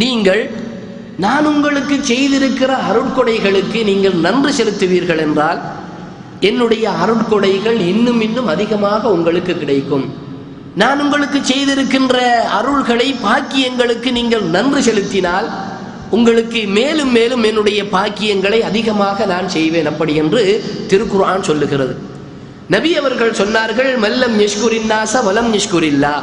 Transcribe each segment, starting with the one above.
நீங்கள் நான் உங்களுக்கு செய்திருக்கிற அருட்கொடைகளுக்கு நீங்கள் நன்றி செலுத்துவீர்கள் என்றால் என்னுடைய அருட்கொடைகள் இன்னும் இன்னும் அதிகமாக உங்களுக்கு கிடைக்கும். நான் உங்களுக்கு செய்திருக்கின்ற அருள்களை பாக்கியங்களுக்கு நீங்கள் நன்றி செலுத்தினால் உங்களுக்கு மேலும் மேலும் என்னுடைய பாக்கியங்களை அதிகமாக நான் செய்வேன் அப்படி என்று திருக்குர்ஆன் சொல்லுகிறது. நபி அவர்கள் சொன்னார்கள், மல்லம் யஷ்குரின் நாஸ வலம் யஷ்குரில்லா.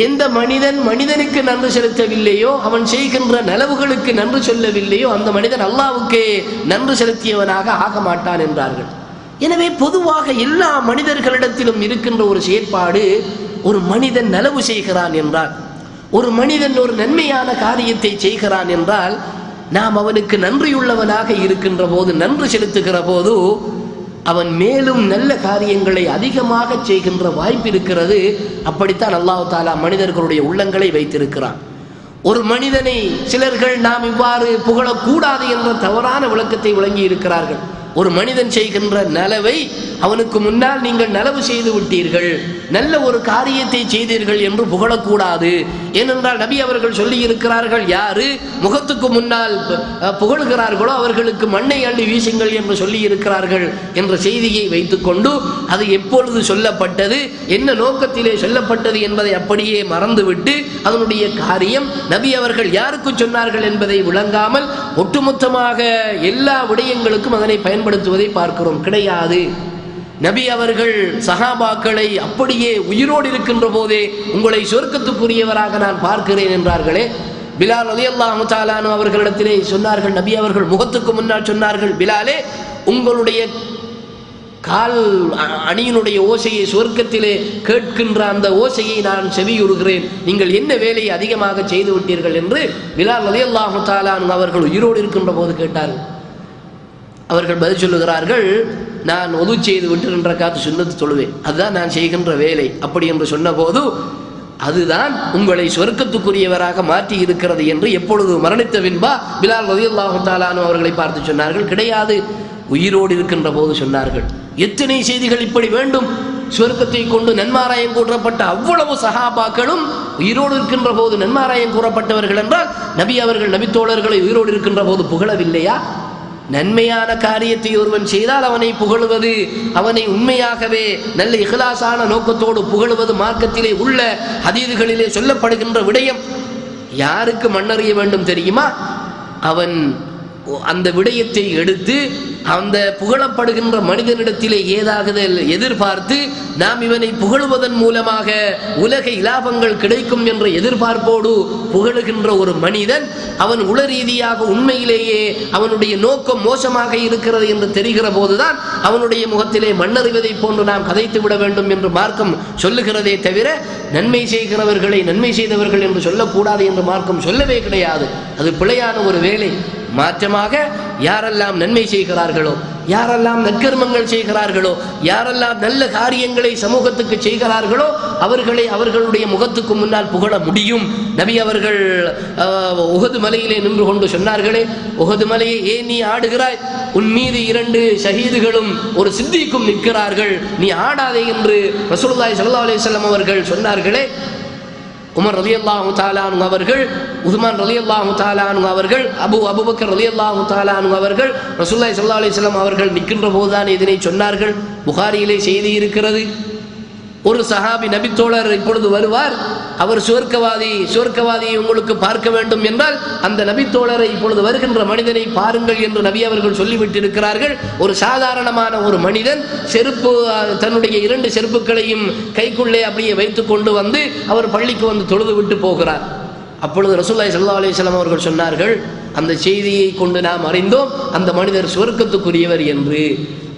எந்த மனிதன் மனிதனுக்கு நன்றி செலுத்தவில்லையோ, அவன் செய்கின்ற நலவுகளுக்கு நன்றி சொல்லவில்லையோ, அந்த மனிதன் அல்லாஹ்வுக்கே நன்றி செலுத்தியவனாக ஆக மாட்டான் என்றார்கள். எனவே பொதுவாக எல்லா மனிதர்களிடத்திலும் இருக்கின்ற ஒரு செயற்பாடு, ஒரு மனிதன் நலவு செய்கிறான் என்றால், ஒரு மனிதன் ஒரு நன்மையான காரியத்தை செய்கிறான் என்றால், நாம் அவனுக்கு நன்றியுள்ளவனாக இருக்கின்ற போது, நன்றி செலுத்துகிற போது அவன் மேலும் நல்ல காரியங்களை அதிகமாக செய்கின்ற வாய்ப்பு இருக்கிறது. அப்படித்தான் அல்லாஹ் தஆலா மனிதர்களுடைய உள்ளங்களை வைத்திருக்கிறான். ஒரு மனிதனை சிலர்கள் நாம் இவ்வாறு புகழக்கூடாது என்ற தவறான விளக்கத்தை வழங்கி இருக்கிறார்கள். ஒரு மனிதன் செய்கின்ற நலவை அவனுக்கு முன்னால் நீங்கள் நலவு செய்து விட்டீர்கள், நல்ல ஒரு காரியத்தை செய்தீர்கள் என்று புகழக்கூடாது. ஏனென்றால் நபி அவர்கள் சொல்லி இருக்கிறார்கள், யாரு முகத்துக்கு முன்னால் புகழுகிறார்களோ அவர்களுக்கு மண்ணை அள்ளி வீசுங்கள் என்று சொல்லி இருக்கிறார்கள் என்ற செய்தியை வைத்துக்கொண்டு அது எப்பொழுது சொல்லப்பட்டது, என்ன நோக்கத்திலே சொல்லப்பட்டது என்பதை அப்படியே மறந்துவிட்டு அதனுடைய காரியம் நபி அவர்கள் யாருக்கு சொன்னார்கள் என்பதை விளங்காமல் ஒட்டுமொத்தமாக எல்லா விடயங்களுக்கும் அதனை பயன்படுத்துவதை பார்க்கிறோம். கிடையாது. நபி அவர்கள் சஹாபாக்களை அப்படியே உயிரோடு இருக்கின்ற போதே உங்களை சொர்க்கத்துக்குரியவராக நான் பார்க்கிறேன் என்றார்களே. பிலால் ரலியல்லாஹு தஆலா அன்ஹு அவர்களிடத்திலே சொன்னார்கள், நபி அவர்கள் முகத்துக்கு முன்னால் சொன்னார்கள், பிலாலே உங்களுடைய கால் அணியினுடைய ஓசையை சொர்க்கத்திலே கேட்கின்ற அந்த ஓசையை நான் செவியுறுகிறேன், நீங்கள் என்ன வேலையை அதிகமாக செய்து விட்டீர்கள் என்று பிலால் ரலியல்லாஹு தஆலா அன்ஹு அவர்கள் உயிரோடு இருக்கின்ற போது கேட்டார்கள். அவர்கள் பதில் சொல்லுகிறார்கள், நான் ஒது செய்து விட்டு 2 ரக்காத் சுன்னத்து தொழுவேன், அதுதான் நான் செய்கின்ற வேலை. அப்படி என்று சொன்ன போது அதுதான் உங்களை சொர்க்கத்துக்குரியவராக மாற்றி இருக்கிறது என்று எப்பொழுது மரணித்த பின்பா பிலால் ரலியல்லாஹு தஆலா அன்ஹு அவர்களை பார்த்து சொன்னார்கள். கிடையாது, உயிரோடு இருக்கின்ற போது சொன்னார்கள். எத்தனை செய்திகள் இப்படி வேண்டும். சொர்க்கத்தை கொண்டு நன்மாராயம் கூறப்பட்ட அவ்வளவு சஹாபாக்களும் உயிரோடு இருக்கின்ற போது நன்மாராயம் கூறப்பட்டவர்கள் என்றால் நபி அவர்கள் நபித்தோழர்களை உயிரோடு இருக்கின்ற போது புகழவில்லையா? நன்மையான காரியத்தை ஒருவன் செய்தால் அவனை புகழுவது, அவனை உண்மையாகவே நல்ல இஹ்லாஸான நோக்கத்தோடு புகழுவது மார்க்கத்திலே உள்ள ஹதீதுகளிலே சொல்லப்படுகின்ற விடயம். யாருக்கு மண்ணறிய வேண்டும் தெரியுமா? அவன் அந்த விடயத்தை எடுத்து அந்த புகழப்படுகின்ற மனிதனிடத்திலே ஏதாவது எதிர்பார்த்து நாம் இவனை புகழுவதன் மூலமாக உலக இலாபங்கள் கிடைக்கும் என்ற எதிர்பார்ப்போடு புகழுகின்ற ஒரு மனிதன், அவன் உள ரீதியாக உண்மையிலேயே அவனுடைய நோக்கம் மோசமாக இருக்கிறது என்று தெரிகிற போதுதான் அவனுடைய முகத்திலே மண்ணறிவதை போன்று நாம் கதைத்து விட வேண்டும் என்று மார்க்கம் சொல்லுகிறதே தவிர நன்மை செய்கிறவர்களை நன்மை செய்தவர்கள் என்று சொல்லக்கூடாது என்று மார்க்கம் சொல்லவே கிடையாது. அது பிழையான ஒரு வேலை. மாற்றமாக யாரெல்லாம் நன்மை செய்கிறார்களோ, யாரெல்லாம் நற்கர்மங்கள் செய்கிறார்களோ, யாரெல்லாம் நல்ல காரியங்களை சமூகத்துக்கு செய்கிறார்களோ அவர்களை அவர்களுடைய முகத்துக்கு முன்னால் புகழ முடியும். நபி அவர்கள் உஹது மலையிலே நின்று கொண்டு சொன்னார்களே, உஹது மலையை ஏன் நீ ஆடுகிறாய்? உன் மீது 2 ஷஹீதுகளும் ஒரு சித்திக்கும் நிற்கிறார்கள், நீ ஆடாதே என்று ரசூலுல்லாஹி ஸல்லல்லாஹு அலைஹி வஸல்லம் அவர்கள் சொன்னார்களே. உமர் ரலியல்லாஹு தஆலா அன்ஹு அவர்கள், உஸ்மான் ரலியல்லாஹு தஆலா அன்ஹு அவர்கள், அபூபக்கர் ரலியல்லாஹு தஆலா அன்ஹு அவர்கள் ரசூலுல்லாஹி ஸல்லல்லாஹு அலைஹி வஸல்லம் அவர்கள் நிற்கின்ற போதுதான் இதனை சொன்னார்கள். புகாரியிலே செய்தி இருக்கிறது. ஒரு சஹாபி நபித்தோழர் இப்பொழுது வருவார், அவர் சுவர்க்கவாதியை உங்களுக்கு பார்க்க வேண்டும் என்றால் அந்த நபித்தோழரை இப்பொழுது வருகின்ற மனிதனை பாருங்கள் என்று நபி அவர்கள் சொல்லிவிட்டிருக்கிறார்கள். ஒரு சாதாரணமான ஒரு மனிதன் செருப்பு, தன்னுடைய 2 செருப்புகளையும் கைக்குள்ளே அப்படியே வைத்து கொண்டு வந்து அவர் பள்ளிக்கு வந்து தொழுது விட்டு போகிறார். அப்பொழுது ரசூலுல்லாஹி ஸல்லல்லாஹு அலைஹி வஸல்லம் அவர்கள் சொன்னார்கள், அந்த செய்தியை கொண்டு நாம் அறிந்தோம் அந்த மனிதர் சுவர்க்கத்துக்குரியவர் என்று.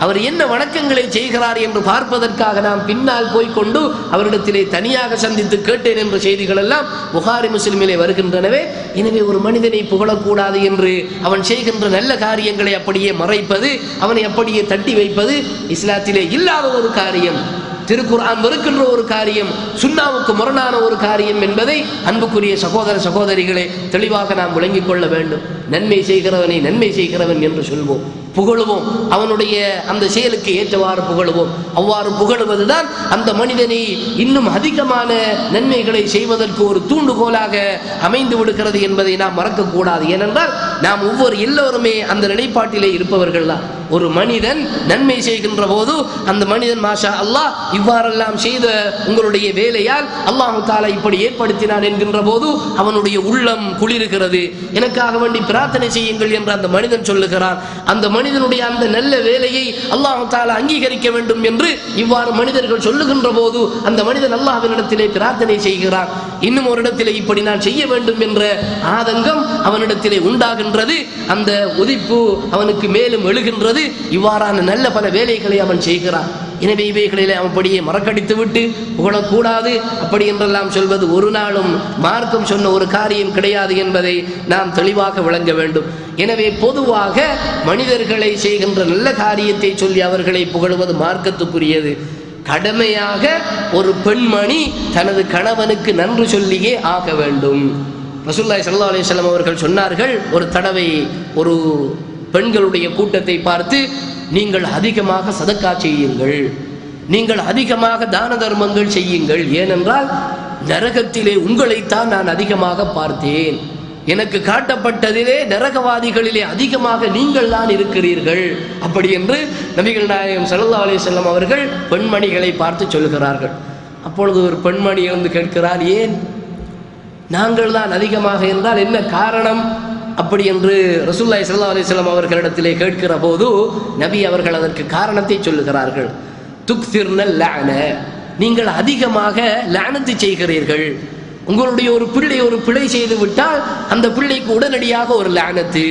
அவர் என்ன வணக்கங்களை செய்கிறார் என்று பார்ப்பதற்காக நாம் பின்னால் போய்கொண்டு அவரிடத்திலே தனியாக சந்தித்து கேட்டேன் என்ற செய்திகள் எல்லாம் புகாரி முஸ்லிமிலே வருகின்றனவே. எனவே ஒரு மனிதனை புகழக்கூடாது என்று அவன் செய்கின்ற நல்ல காரியங்களை அப்படியே மறைப்பது, அவனை அப்படியே தட்டி வைப்பது இஸ்லாத்திலே இல்லாத ஒரு காரியம், திருக்குர்ஆன் வெறுக்கின்ற ஒரு காரியம், சுன்னாவுக்கு முரணான ஒரு காரியம் என்பதை அன்புக்குரிய சகோதர சகோதரிகளே தெளிவாக நாம் விளங்கிக் கொள்ள வேண்டும். நன்மை செய்கிறவனை நன்மை செய்கிறவன் என்று சொல்வோம். புகழுவோம், அவனுடைய அந்த செயலுக்கு ஏற்றவாறு புகழுவோம். அவ்வாறு புகழுவதுதான் அந்த மனிதனை இன்னும் அதிகமான நன்மைகளை செய்வதற்கு ஒரு தூண்டுகோலாக அமைந்து விடுகிறது என்பதை நாம் மறக்கக்கூடாது. ஏனென்றால் நாம் எல்லோருமே அந்த நிலைப்பாட்டிலே இருப்பவர்கள் தான். ஒரு மனிதன் நன்மை செய்கின்ற போது அந்த மனிதன் மாஷா அல்லாஹ் இவ்வாறெல்லாம் செய்த உங்களுடைய வேலையால் அல்லாஹு தஆலா இப்படி ஏற்படுத்தினான் என்கின்ற போது அவனுடைய உள்ளம் குளிர்கிறது. எனக்காக வேண்டி பிரார்த்தனை செய்யுங்கள் என்று அந்த மனிதன் சொல்லுகிறான். அந்த மனிதனுடைய அந்த நல்ல வேலையை அல்லாஹு தஆலா அங்கீகரிக்க வேண்டும் என்று இவ்வாறு மனிதர்கள் சொல்லுகின்ற போது அந்த மனிதன் அல்லாஹ்வினிடத்திலே பிரார்த்தனை செய்கிறான். இன்னும் ஒரு இடத்திலே இப்படி நான் செய்ய வேண்டும் என்ற ஆதங்கம் அவனிடத்திலே உண்டாகின்றது. அந்த உதிப்பு அவனுக்கு மேலும் எழுகின்றது. இவ்வாறான நல்ல பல வேலைகளை அவன் செய்கிறான். எனவே இவைகளிலே அவன் படியே மறக்கடித்து விட்டு புகழக்கூடாது அப்படி என்றெல்லாம் சொல்வது ஒரு நாளும் மார்க்கம் சொன்ன ஒரு காரியம் கிடையாது என்பதை நாம் தெளிவாக விளங்க வேண்டும். எனவே பொதுவாக மனிதர்களை செய்கின்ற நல்ல காரியத்தை சொல்லி அவர்களை புகழுவது மார்க்கத்துக்குரியது. கடமையாக ஒரு பெண்மணி தனது கணவனுக்கு நன்றி சொல்லியே ஆக வேண்டும். ரசூலுல்லாஹி ஸல்லல்லாஹு அலைஹி வஸல்லம் அவர்கள் சொன்னார்கள், ஒரு தடவை ஒரு பெண்களுடைய கூட்டத்தை பார்த்து, நீங்கள் அதிகமாக சதக்கா செய்யுங்கள், நீங்கள் அதிகமாக தான தர்மங்கள் செய்யுங்கள், ஏனென்றால் நரகத்திலே உங்களைத்தான் நான் அதிகமாக பார்த்தேன், எனக்கு காட்டப்பட்டதிலே நரகவாதிகளிலே அதிகமாக நீங்கள் தான் இருக்கிறீர்கள் அப்படி என்று நபிகள் நாயகம் ஸல்லல்லாஹு அலைஹி வஸல்லம் அவர்கள் பெண்மணிகளை பார்த்து சொல்கிறார்கள். அப்பொழுது ஒரு பெண்மணி வந்து கேட்கிறார், ஏன் நாங்கள் தான் அதிகமாக என்றால் என்ன காரணம் அப்படி என்று ரசூலுல்லாஹி ஸல்லல்லாஹு அலைஹி வஸல்லம் அவர்களிடத்திலே கேட்கிற போது நபி அவர்கள் அதற்கு காரணத்தை சொல்லுகிறார்கள். துக்ஸிர்னல் லஅன, நீங்கள் அதிகமாக லஅனத்து செய்கிறீர்கள். உங்களுடைய ஒரு பிழை செய்து விட்டால் அந்த பிள்ளைக்கு உடனடியாக ஒரு லஅனத்து.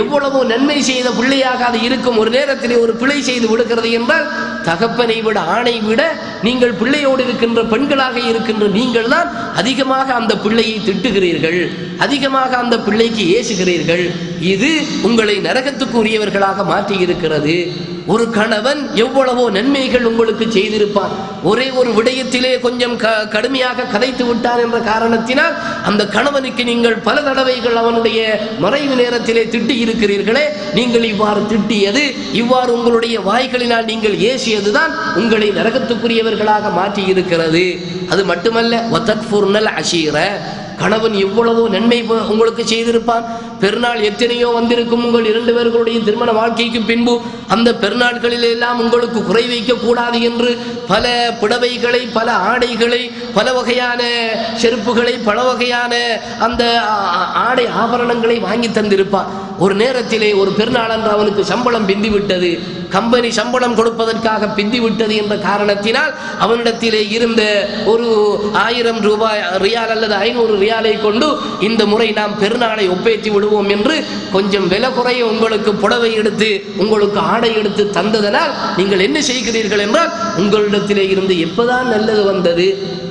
எவ்வளவோ நன்மை செய்த பிள்ளையாக அது இருக்கும், ஒரு நேரத்திலே ஒரு பிழை செய்து விடுகிறது என்றால் தகப்பனை விட ஆணை விட நீங்கள் பிள்ளையோடு இருக்கின்ற பெண்களாக இருக்கின்ற நீங்கள் தான் அதிகமாக அந்த பிள்ளையை திட்டுகிறீர்கள், அதிகமாக அந்த பிள்ளைக்கு ஏசுகிறீர்கள். இது உங்களை நரகத்துக்கு உரியவர்களாக மாற்றி இருக்கிறது. ஒரு கணவன் எவ்வளவோ நன்மைகள் உங்களுக்கு செய்திருப்பான், ஒரே ஒரு விடயத்திலே கொஞ்சம் கடுமையாக கதைத்து விட்டான் என்ற காரணத்தினால் அந்த கணவனுக்கு நீங்கள் பல தடவைகள் அவனுடைய மறைவு நேரத்திலே திட்டி இருக்கிறீர்களே. நீங்கள் இவ்வாறு திட்டியது, இவ்வாறு உங்களுடைய வாய்களினால் நீங்கள் ஏசியதுதான் உங்களை நரகத்துக்குரியவர்களாக மாற்றி இருக்கிறது. அது மட்டுமல்ல, வதக்ஃபுர்னல் அஷீர, கணவன் எவ்வளவோ நன்மை உங்களுக்கு செய்திருப்பான். பெருநாள் எத்தனையோ வந்திருக்கும் உங்கள் இரண்டு பேர்களுடைய திருமண வாழ்க்கைக்கு பின்பு. அந்த பெருநாட்களில் எல்லாம் உங்களுக்கு குறை வைக்க கூடாது என்று பல புடவைகளை, பல ஆடைகளை, பல வகையான செருப்புகளை, பல வகையான அந்த ஆடை ஆபரணங்களை வாங்கி தந்திருப்பான். ஒரு நேரத்திலே ஒரு பெருநாள் என்று அவனுக்கு சம்பளம் பிந்திவிட்டது, கம்பெனி சம்பளம் கொடுப்பதற்காக பிந்திவிட்டது என்ற காரணத்தினால் அவனிடத்திலே இருந்த ஒரு 1000 ரூபாய் ரியால் அல்லது 500 ரியாலை கொண்டு இந்த முறை நாம் பெருநாளை ஒப்பேற்றி விடுவோம் என்று கொஞ்சம் விலை குறைய உங்களுக்கு புடவை எடுத்து உங்களுக்கு ஆடை எடுத்து தந்ததனால் நீங்கள் என்ன செய்கிறீர்கள் என்றால், உங்களிடத்திலே இருந்து எப்பதான் நல்லது வந்தது,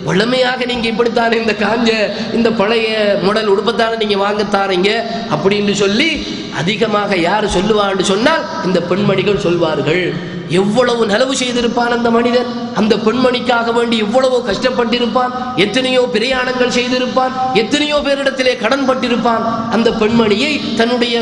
வளமையாக நீங்க இப்படித்தானே இந்த காஞ்ச இந்த பழைய மாடல் உடுப்பத்தானே நீங்க வாங்கத்தாரீங்க அப்படின்னு சொல்லி அதிகமாக யார் சொல்லுவான்னு சொன்னால் இந்த பெண்மணிகள் சொல்வார்கள். எவ்வளவு நலவு செய்திருப்பான் அந்த மனிதன், அந்த பெண்மணிக்காக வேண்டி எவ்வளவோ கஷ்டப்பட்டிருப்பான், எத்தனையோ பிரயாணங்கள் செய்திருப்பான், எத்தனையோ பேரிடத்திலே கடன் பட்டிருப்பான். அந்த பெண்மணியை, தன்னுடைய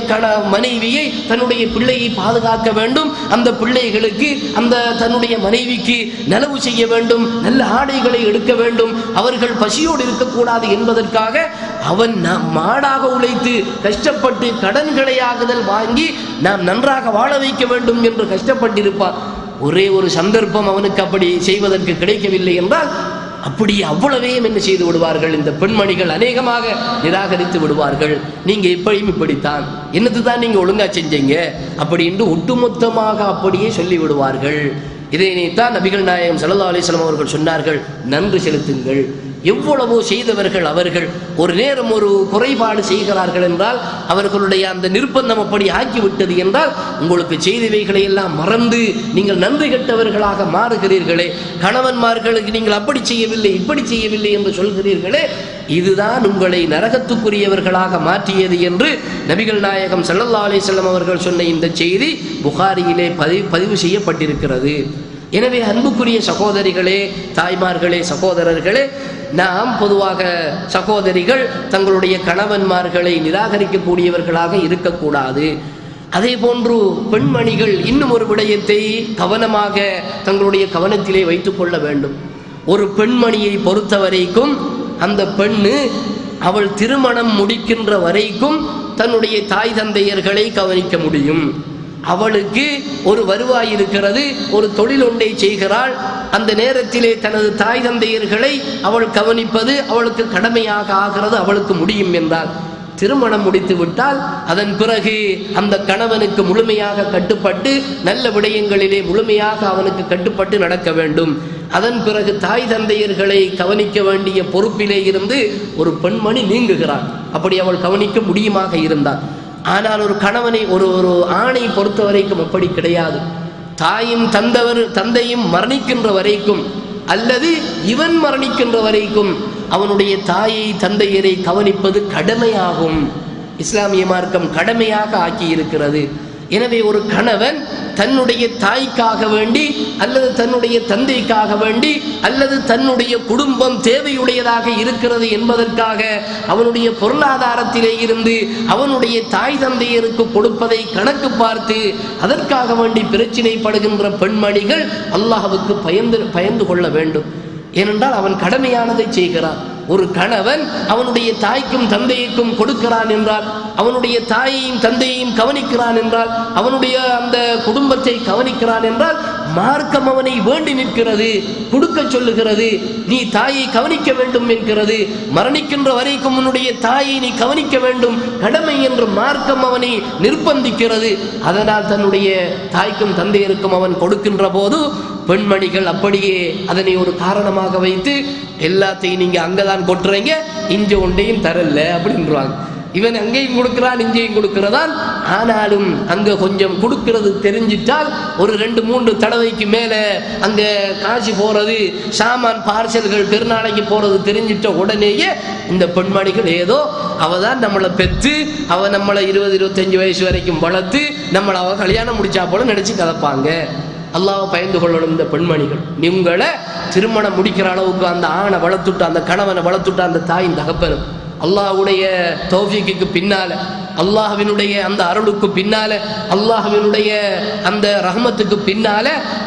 மனைவியை, தன்னுடைய பிள்ளையை பாதுகாக்க வேண்டும், அந்த பிள்ளைகளுக்கு அந்த தன்னுடைய மனைவிக்கு நலவு செய்ய வேண்டும், நல்ல ஆடைகளை எடுக்க வேண்டும், அவர்கள் பசியோடு இருக்கக்கூடாது என்பதற்காக அவன் மாடாக உழைத்து கஷ்டப்பட்டு கடன்களையாகுதல் வாங்கி நாம் நன்றாக வாழ வைக்க வேண்டும் என்று கஷ்டப்பட்டிருப்பான். ஒரே ஒரு சந்தர்ப்பம் அவனுக்கு அப்படி செய்வதற்கு கிடைக்கவில்லை என்றால் அப்படியே அவ்வளவையும் என்ன செய்து விடுவார்கள், இந்த பெண்மணிகள் அநேகமாக நிராகரித்து விடுவார்கள். நீங்க எப்படியும் இப்படித்தான், என்னது தான் நீங்க ஒழுங்கா செஞ்சீங்க அப்படி என்று ஒட்டுமொத்தமாக அப்படியே சொல்லி விடுவார்கள். இதைத்தான் நபிகள் நாயகம் ஸல்லல்லாஹு அலைஹி வஸல்லம் அவர்கள் சொன்னார்கள், நன்றி செலுத்துங்கள். எவ்வளவோ செய்தவர்கள் அவர்கள் ஒரு நேரம் ஒரு குறைபாடு செய்கிறார்கள் என்றால் அவர்களுடைய அந்த நிர்பந்தம் அப்படி ஆக்கிவிட்டது என்றால் உங்களுக்கு செய்தவைகளை எல்லாம் மறந்து நீங்கள் நன்றி கெட்டவர்களாக மாறுகிறீர்களே. கணவன்மார்களுக்கு நீங்கள் அப்படி செய்யவில்லை இப்படி செய்யவில்லை என்று சொல்கிறீர்களே, இதுதான் உங்களை நரகத்துக்குரியவர்களாக மாற்றியது என்று நபிகள் நாயகம் ஸல்லல்லாஹு அலைஹி வஸல்லம் அவர்கள் சொன்ன இந்த செய்தி புகாரியிலே பதிவு செய்யப்பட்டிருக்கிறது. எனவே அன்புக்குரிய சகோதரிகளே, தாய்மார்களே, சகோதரர்களே, நாம் பொதுவாக சகோதரிகள் தங்களுடைய கணவன்மார்களை நிராகரிக்கக்கூடியவர்களாக இருக்கக்கூடாது. அதே போன்று பெண்மணிகள் இன்னும் ஒரு விடயத்தை கவனமாக தங்களுடைய கவனத்திலே வைத்துக் கொள்ள வேண்டும். ஒரு பெண்மணியை பொறுத்த வரைக்கும் அந்த பெண்ணு அவள் திருமணம் முடிக்கின்ற வரைக்கும் தன்னுடைய தாய் தந்தையர்களை கவனிக்க முடியும். அவளுக்கு ஒரு வருவாய் இருக்கிறது, ஒரு தொழில் ஒன்றை செய்கிறாள். அந்த நேரத்திலே தனது தாய் தந்தையர்களை அவள் கவனிப்பது அவளுக்கு கடமையாக ஆகிறது, அவளுக்கு முடியும் என்றால், திருமணம் முடித்து விட்டால் அதன் பிறகு அந்த கணவனுக்கு முழுமையாக கட்டுப்பட்டு நல்ல விடயங்களிலே முழுமையாக அவனுக்கு கட்டுப்பட்டு நடக்க வேண்டும். அதன் பிறகு தாய் தந்தையர்களை கவனிக்க வேண்டிய பொறுப்பிலே இருந்து ஒரு பெண்மணி நீங்குகிறாள். அப்படி அவள் கவனிக்க முடியுமாக இருந்தாள். ஆனால் ஒரு கணவனை ஒரு ஆணை பொறுத்த வரைக்கும் அப்படி கிடையாது. தாயும் தந்தையும் மரணிக்கின்ற வரைக்கும் அல்லது இவன் மரணிக்கின்ற வரைக்கும் அவனுடைய தாயை தந்தையரை கவனிப்பது கடமையாகும். இஸ்லாமிய மார்க்கம் கடமையாக ஆக்கி இருக்கிறது. எனவே ஒரு கணவன் தன்னுடைய தாய்க்காக வேண்டி அல்லது தன்னுடைய தந்தைக்காக வேண்டி அல்லது தன்னுடைய குடும்பம் தேவையுடையதாக இருக்கிறது என்பதற்காக அவனுடைய பொருளாதாரத்திலே இருந்து அவனுடைய தாய் தந்தையருக்கு கொடுப்பதை கணக்கு பார்த்து அதற்காக வேண்டி பிரச்சினைப்படுகின்ற பெண்மணிகள் அல்லாஹ்வுக்கு பயந்து கொள்ள வேண்டும். ஏனென்றால் அவன் கடமையானதை செய்கிறான். ஒரு கணவன் அவனுடைய தாய்க்கும் தந்தைக்கும் கொடுக்கிறான் என்றால், அவனுடைய தாயையும் தந்தையையும் கவனிக்கிறான் என்றால், அவனுடைய அந்த குடும்பத்தை கவனிக்கிறான் என்றால், மார்க்கம் அவனை வேண்டி நிற்கிறது, கொடுக்க சொல்லுகிறது. நீ தாயை கவனிக்க வேண்டும் என்கிறது. மரணிக்கின்ற வரைக்கும் உன்னுடைய தாயை நீ கவனிக்க வேண்டும், கடமை என்று மார்க்கம் அவனை நிர்பந்திக்கிறது. அதனால் தன்னுடைய தாய்க்கும் தந்தையருக்கும் அவன் கொடுக்கின்ற போது பெண்மணிகள் அப்படியே அதனை ஒரு காரணமாக வைத்து எல்லாத்தையும் நீங்க அங்கதான் கொட்டுறீங்க, இஞ்ச ஒன்றையும் தரல அப்படின்றாங்க. இவன் அங்கேயும் கொடுக்கிறான் இங்கேயும் கொடுக்கிறதான். ஆனாலும் அங்க கொஞ்சம் கொடுக்கிறது தெரிஞ்சிட்டால் ஒரு 2-3 தடவைக்கு மேல அங்க காசு போறது, சாமான் பார்சல்கள் பெருநாளைக்கு போறது தெரிஞ்சிட்ட உடனேயே இந்த பெண்மணிகள் ஏதோ அவதான் நம்மளை பெற்று அவ நம்மளை 20-25 வயசு வரைக்கும் வளர்த்து நம்மளை அவ கல்யாணம் முடிச்சா போல நினைச்சு கலப்பாங்க. அல்லாஹ்வை பயந்து கொள்ளணும். இந்த பெண்மணிகள் நீங்களை திருமணம் முடிக்கிற அளவுக்கு அந்த ஆணை வளர்த்துட்டு அந்த கணவனை வளர்த்துட்டு அந்த தாயின் தகப்பனும் அல்லாஹ்வுடைய தௌஃபீக்குக்கு பின்னால, அல்லாஹ்வினுடைய அந்த அருளுக்கு பின்னால, அல்லாஹ்வினுடைய அந்த ரஹ்மத்துக்கு பின்னால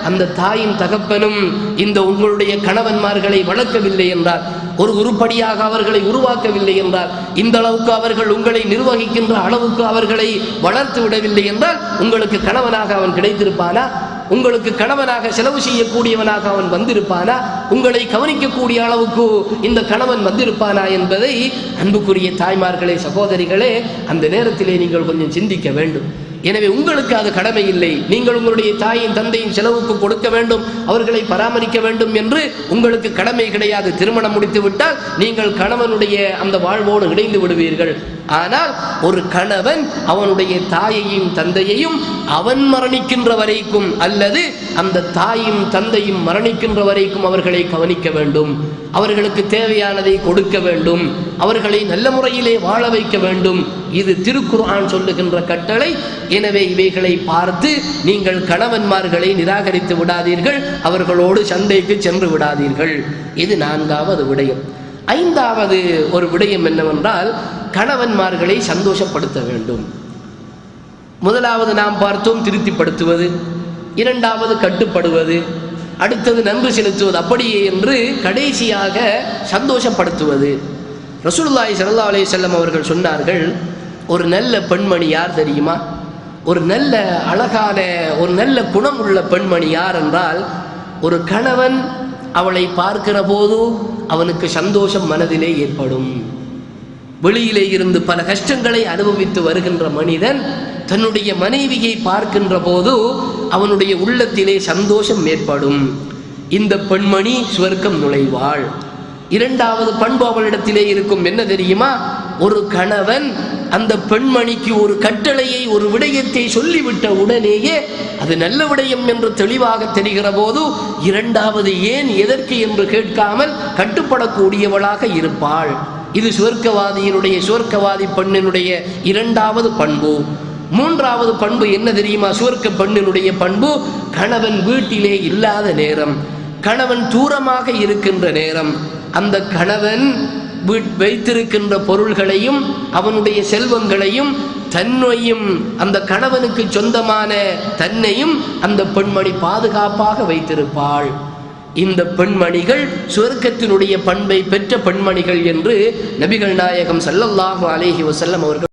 அந்த தாயின் தகப்பனும் இந்த உங்களுடைய கணவன்மார்களை வளர்க்கவில்லை என்றால், ஒரு உருப்படியாக அவர்களை உருவாக்கவில்லை என்றால், இந்த அளவுக்கு அவர்கள் உங்களை நிர்வகிக்கின்ற அளவுக்கு அவர்களை வளர்த்து விடவில்லை என்றால் உங்களுக்கு கணவனாக அவன் கிடைத்திருப்பானா? உங்களுக்கு கணவனாக செலவு செய்யக்கூடியவனாக அவன் வந்திருப்பானா? உங்களை கவனிக்கக்கூடிய அளவுக்கு இந்த கணவன் வந்திருப்பானா என்பதை அன்புக்குரிய தாய்மார்களே, சகோதரிகளே, அந்த நேரத்திலே நீங்கள் கொஞ்சம் சிந்திக்க வேண்டும். எனவே உங்களுக்கு அது கடமை இல்லை. நீங்கள் உங்களுடைய தாயின் தந்தையின் செலவுக்கு கொடுக்க வேண்டும், அவர்களை பராமரிக்க வேண்டும் என்று உங்களுக்கு கடமை கிடையாது. திருமணம் முடித்து விட்டால் நீங்கள் கணவனுடைய அந்த வாழ்வோடு இணைந்து விடுவீர்கள். ஆனால் ஒரு கணவன் அவனுடைய தாயையும் தந்தையையும் அவன் மரணிக்கின்ற வரைக்கும் அல்லது அந்த தாயும் தந்தையும் மரணிக்கின்ற வரைக்கும் அவர்களை கவனிக்க வேண்டும், அவர்களுக்கு தேவையானதை கொடுக்க வேண்டும், அவர்களை நல்ல முறையிலே வாழ வைக்க வேண்டும். இது திருக்குர்ஆன் சொல்லுகின்ற கட்டளை. எனவே இவைகளை பார்த்து நீங்கள் கணவன்மார்களை நிராகரித்து விடாதீர்கள், அவர்களோடு சண்டைக்கு சென்று விடாதீர்கள். இது 4வது விடயம். 5வது ஒரு விடயம் என்னவென்றால், கணவன்மார்களை சந்தோஷப்படுத்த வேண்டும். முதலாவது நாம் பார்த்தோம் திருப்திப்படுத்துவது, 2வது கட்டுப்படுவது, அடுத்தது நன்றி செலுத்துவது. அப்படியே என்று கடைசியாக சந்தோஷப்படுத்துவது. ரசூலுல்லாஹி ஸல்லல்லாஹு அலைஹி வஸல்லம் அவர்கள் சொன்னார்கள், ஒரு நல்ல பெண்மணி யார் தெரியுமா? ஒரு நல்ல அழகான ஒரு நல்ல குணம் உள்ள பெண்மணி யார் என்றால், ஒரு கணவன் அவளை பார்க்கிற போது அவனுக்கு சந்தோஷம் மனதிலே ஏற்படும். வெளியிலே இருந்து பல கஷ்டங்களை அனுபவித்து வருகின்ற மனிதன் தன்னுடைய மனைவியை பார்க்கின்ற போது அவனுடைய உள்ளத்திலே சந்தோஷம் ஏற்படும். இந்த பெண்மணி சுவர்க்கம் நுழைவாள். 2வது பண்பு அவளிடத்திலே இருக்கும். என்ன தெரியுமா? ஒரு கணவன் அந்த பெண்மணிக்கு ஒரு கட்டளையை ஒரு விடயத்தை சொல்லிவிட்ட உடனேயே அது நல்ல விடயம் என்று தெளிவாக தெரிகிற போது 2வது ஏன் எதற்கு என்று கேட்காமல் கட்டுப்படக்கூடியவளாக இருப்பாள். இது சுவர்க்கவாதி பெண்ணினுடைய 2வது பண்பு. 3வது பண்பு என்ன தெரியுமா? சுவர்க்க பெண்ணினுடைய பண்பு, கணவன் வீட்டிலே இல்லாத நேரம், கணவன் தூரமாக இருக்கின்ற நேரம், அந்த கணவன் வைத்திருக்கின்ற பொருள்களையும் அவனுடைய செல்வங்களையும் தன்னையும் அந்த கணவனுக்கு சொந்தமான தன்னையும் அந்த பெண்மணி பாதுகாப்பாக வைத்திருப்பாள். இந்த பெண்மணிகள் சுவர்க்கத்தினுடைய பண்பை பெற்ற பெண்மணிகள் என்று நபிகள் நாயகம் ஸல்லல்லாஹு அலைஹி வஸல்லம் அவர்கள்